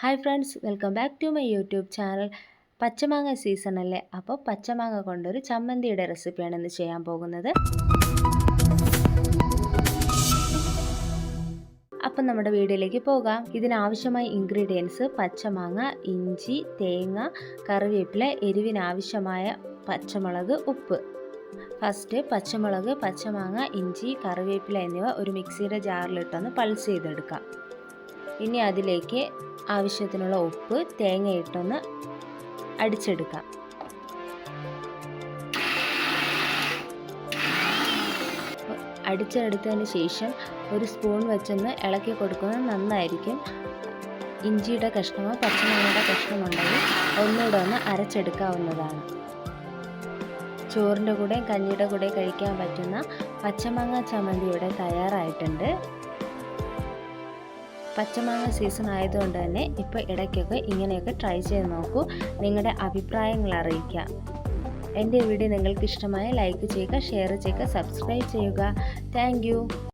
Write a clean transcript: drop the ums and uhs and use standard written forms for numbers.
Hi friends, welcome back to my YouTube channel. പച്ചമാങ്ങ season അല്ലേ, അപ്പോൾ പച്ചമാങ്ങ കൊണ്ടൊരു ചമ്മന്തിയുടെ റെസിപ്പിയാണ് ഇന്ന് ചെയ്യാൻ പോകുന്നത്. അപ്പം നമ്മുടെ വീഡിയോയിലേക്ക് പോകാം. ഇതിനാവശ്യമായ ഇൻഗ്രീഡിയൻസ്: പച്ചമാങ്ങ, ഇഞ്ചി, തേങ്ങ, കറിവേപ്പില, എരിവിനാവശ്യമായ പച്ചമുളക്, ഉപ്പ്. ഫസ്റ്റ് പച്ചമുളക്, പച്ചമാങ്ങ, ഇഞ്ചി, കറിവേപ്പില എന്നിവ ഒരു മിക്സിയുടെ ജാറിലിട്ടൊന്ന് പൾസ് ചെയ്തെടുക്കാം. ഇനി അതിലേക്ക് ആവശ്യത്തിനുള്ള ഉപ്പ്, തേങ്ങ ഇട്ടൊന്ന് അടിച്ചെടുക്കാം. അടിച്ചെടുത്തതിന് ശേഷം ഒരു സ്പൂൺ വെച്ചൊന്ന് ഇളക്കി കൊടുക്കുന്നത് നന്നായിരിക്കും. ഇഞ്ചിയുടെ കഷ്ണമോ പച്ചമാങ്ങയുടെ കഷ്ണമുണ്ടെങ്കിൽ ഒന്നുകൂടെ ഒന്ന് അരച്ചെടുക്കാവുന്നതാണ്. ചോറിൻ്റെ കൂടെ കഞ്ഞിയുടെ കൂടെ കഴിക്കാൻ പറ്റുന്ന പച്ചമാങ്ങ ചമ്മന്തി ഇവിടെ തയ്യാറായിട്ടുണ്ട്. പച്ചമാങ്ങ സീസൺ ആയതുകൊണ്ട് തന്നെ ഇപ്പോൾ ഇടയ്ക്കൊക്കെ ഇങ്ങനെയൊക്കെ ട്രൈ ചെയ്ത് നോക്കൂ. നിങ്ങളുടെ അഭിപ്രായങ്ങൾ അറിയിക്കുക. എൻ്റെ വീഡിയോ നിങ്ങൾക്ക് ഇഷ്ടമായ ലൈക്ക് ചെയ്യുക, ഷെയർ ചെയ്യുക, സബ്സ്ക്രൈബ് ചെയ്യുക. താങ്ക്